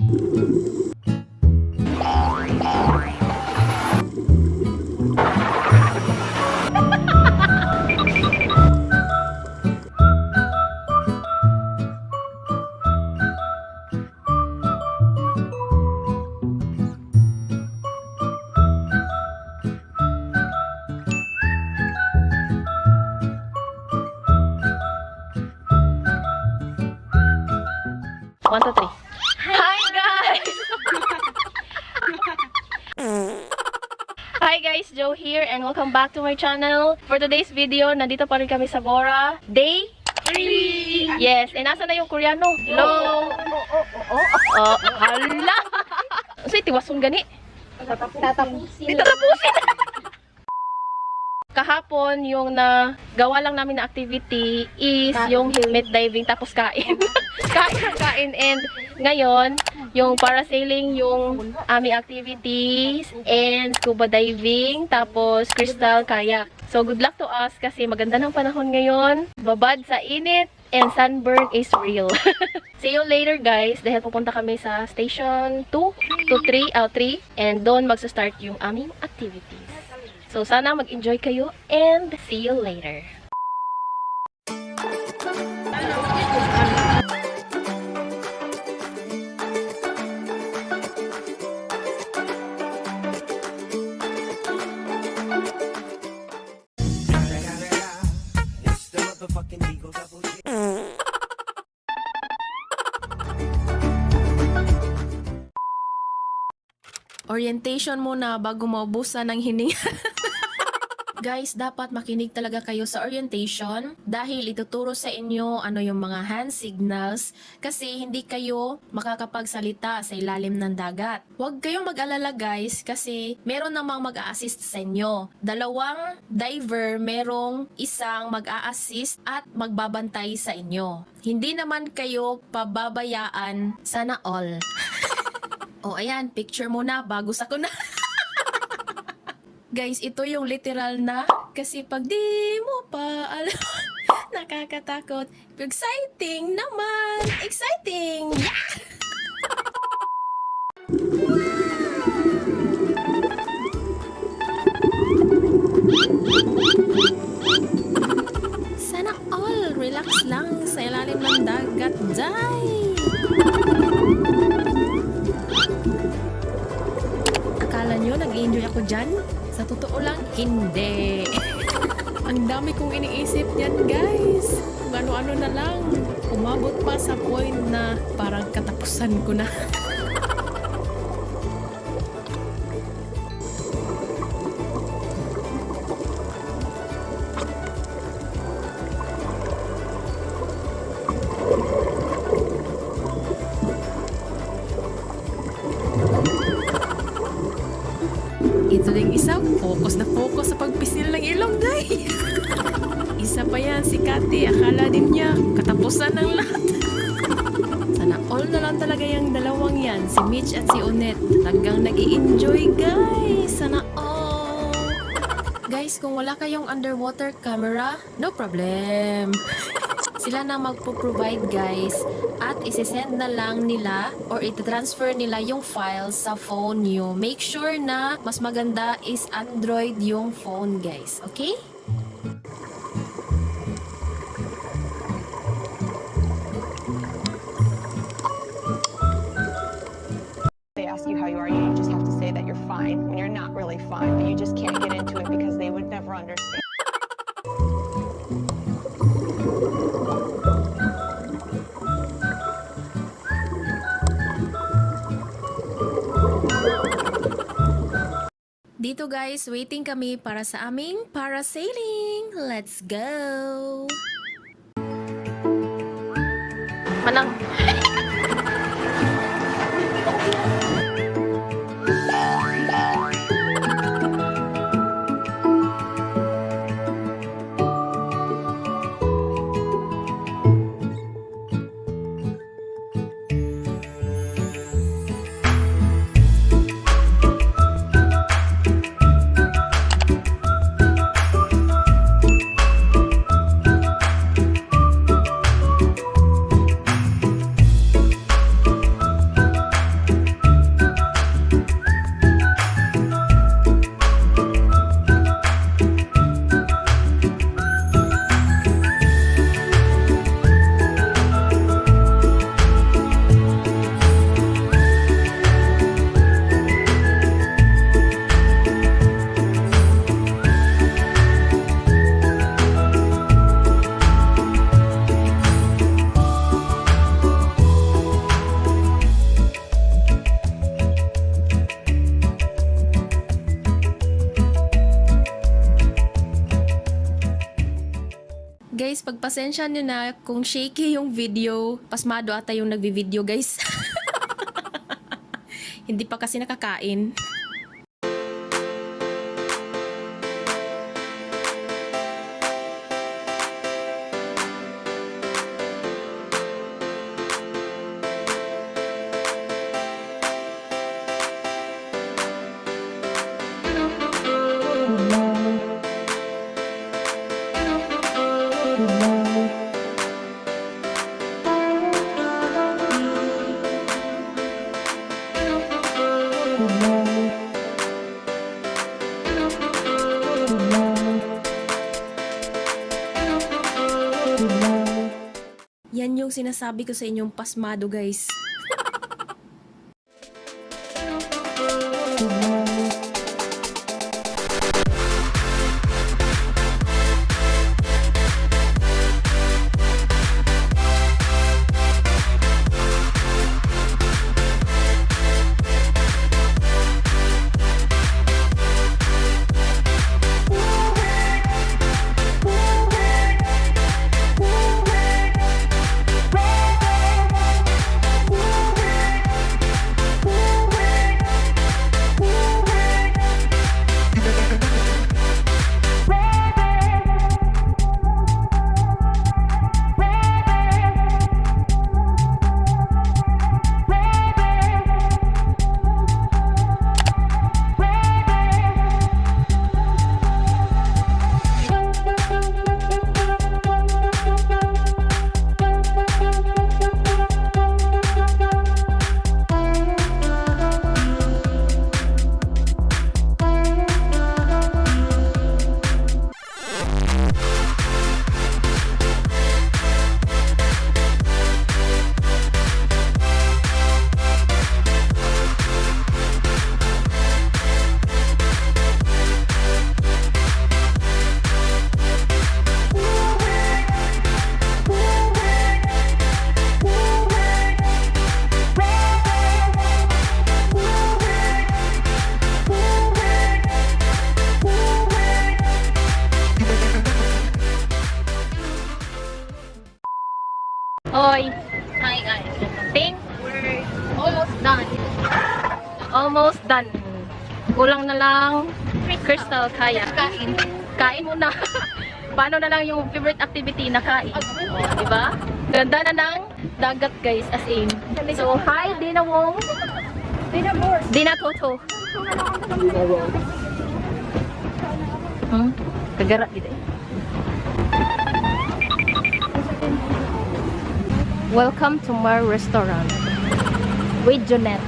One, two, three. Hi guys! Hi guys, Joe here and welcome back to my channel. For today's video, nandito pa rin kami sa Bora. Day 3! Yes, and nasa na yung Koreano? Hello! Oh, hala! So, itiwason gani? Tatapusin. Kahapon, yung gawa lang namin na activity is yung helmet diving tapos kain. kain. And ngayon, yung parasailing yung aming activities and scuba diving tapos crystal kayak. So good luck to us kasi maganda ng panahon ngayon. Babad sa init and sunburn is real. See you later guys dahil pupunta kami sa station 2 to 3 and doon magsa-start yung aming activities. So, sana mag-enjoy kayo and see you later. Orientation muna bago maubusan ng hininga. Guys, dapat makinig talaga kayo sa orientation dahil ituturo sa inyo ano yung mga hand signals kasi hindi kayo makakapagsalita sa ilalim ng dagat. Huwag kayong mag-alala guys kasi meron namang mag-a-assist sa inyo. Dalawang diver, merong isang mag-a-assist at magbabantay sa inyo. Hindi naman kayo pababayaan, sana all. O ayan, picture muna bago sa kuna. Guys, ito yung literal na kasi pag di mo pa alam, nakakatakot. Exciting naman! Exciting! Yeah! Sana all relax lang sa ilalim ng dagat, day! Akala nyo nag-enjoy ako dyan? Sa totoo lang, hindi. Ang dami kong iniisip niyan, guys. Kung ano-ano na lang. Umabot pa sa point na parang katapusan ko na. Ito ding isa, focus na focus sa pagpisil ng ilong, day. Isa pa yan, si Kati. Akala din niya, katapusan ng lahat. Sana all na lang talaga yung dalawang yan, si Mitch at si Onet. Talagang nag-i-enjoy, guys. Sana all. Guys, kung wala kayong underwater camera, no problem. Sila na magpo-provide guys at isi-send na lang nila or ita-transfer nila yung files sa phone nyo. Make sure na mas maganda is Android yung phone guys. Okay? They ask you how you are, you just have to say that you're fine when you're not really fine, but you just can't get into it because they would never understand. Dito guys, waiting kami para sa aming parasailing. Let's go! Manang! Pagpasensya nyo na kung shaky yung video. Pasmado ata yung nagvi-video guys. Hindi pa kasi nakakain. Yan yung sinasabi ko sa inyong pasmado guys. Hoy! Hi guys! Think we're almost done. Almost done. Kulang na lang Crystal Kayak. Kain. Kain muna. Paano na lang yung favorite activity na kain? Oh, diba? Ganda na ng dagat guys, as in. So, hi Dina Wong. Dina Toto. Kagara gitu eh. Welcome to my restaurant with Jonette.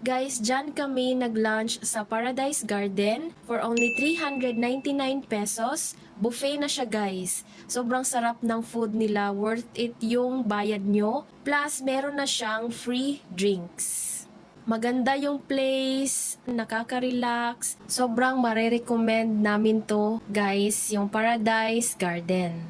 Guys, dyan kami nag-lunch sa Paradise Garden for only 399 pesos. Buffet na siya guys. Sobrang sarap ng food nila. Worth it yung bayad nyo. Plus, meron na siyang free drinks. Maganda yung place. Nakaka-relax. Sobrang marirecommend namin to guys. Yung Paradise Garden.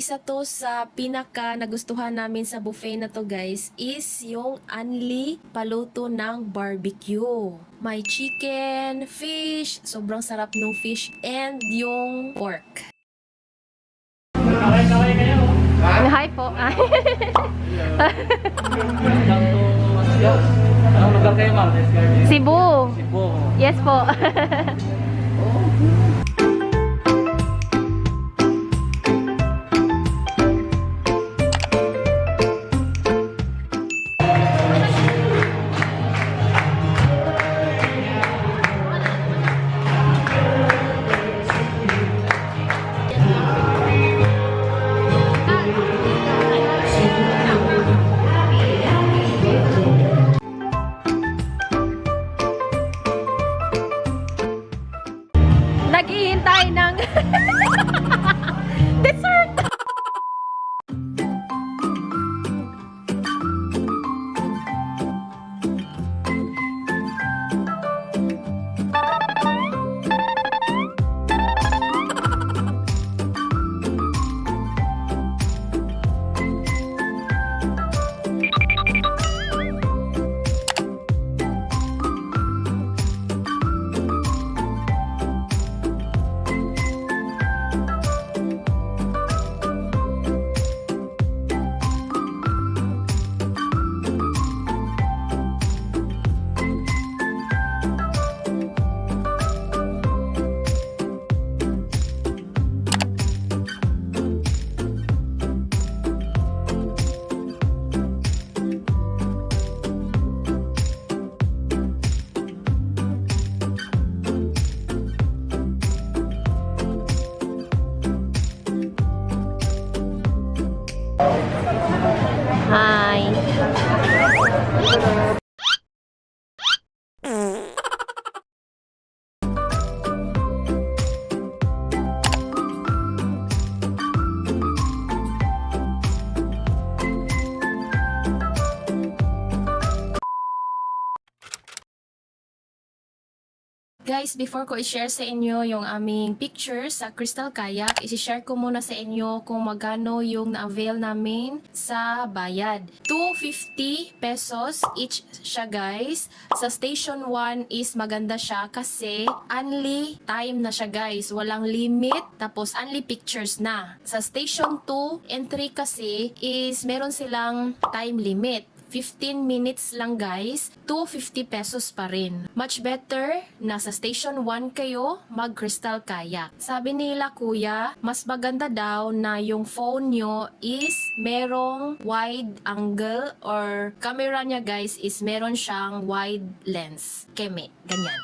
Isa to sa pinaka nagustuhan namin sa buffet na to guys is yung unli paluto ng barbecue. May chicken, fish, sobrang sarap ng fish, and yung pork. Hi po. Anong lugar kayo, ma'am? Cebu. Cebu. Yes po. Hi. Guys, before ko i-share sa inyo yung aming pictures sa Crystal Kayak, i-share ko muna sa inyo kung magkano yung na-avail namin sa bayad. 250 pesos each siya guys. Sa Station 1 is maganda siya kasi only time na siya guys. Walang limit, tapos only pictures na. Sa Station 2 and 3 kasi is meron silang time limit. 15 minutes lang guys, 250 pesos pa rin. Much better na sa Station 1 kayo mag-Crystal Kayak. Sabi nila kuya, mas maganda daw na yung phone nyo is merong wide angle or camera niya guys is meron siyang wide lens. Keme, ganyan.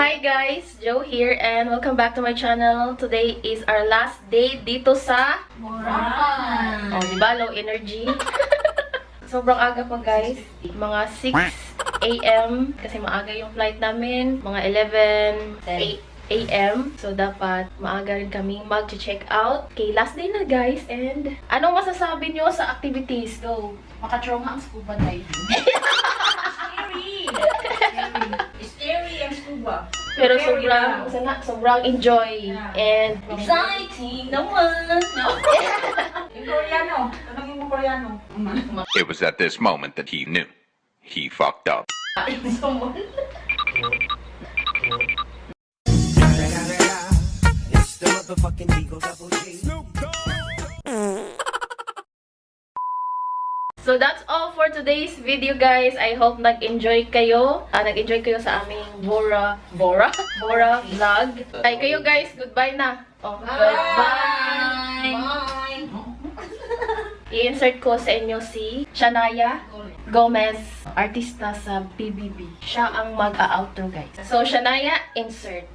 Hi guys, Joe here and welcome back to my channel. Today is our last day dito sa Boracay. Oh, diba? Low energy. Sobrang aga pa guys. Mga 6 AM kasi maaga yung flight namin. Mga 11 AM. So, dapat maaga rin kaming mag-check out. Okay, last day na guys. And anong masasabi nyo sa activities? Go! Makatrauma ang scuba diving. Scary ang scuba. Pero sobrang enjoy. And Exciting naman. Yung Koreano. Tanongin mo Koreano. It was at this moment that he knew. He fucked up. It's the motherfucking Eagle Double G. So that's all for today's video guys. I hope nag-enjoy kayo. Nag-enjoy kayo sa aming Bora vlog. Ay kayo guys, goodbye na. Oh, goodbye. Bye. I-insert ko sa inyo si Shania Gomez, artista sa PBB. Siya ang mag-a-outro guys. So Shania, insert.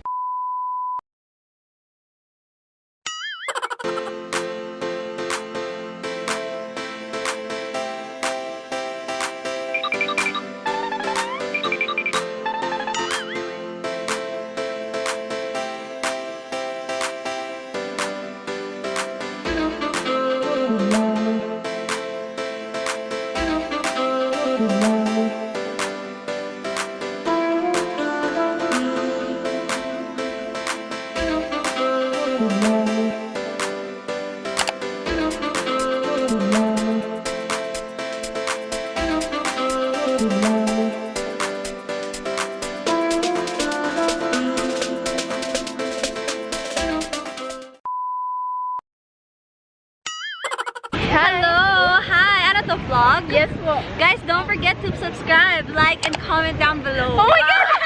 Hello! Hi! Ano to vlog? Yes po. Guys, don't forget to subscribe, like, and comment down below. Oh my God!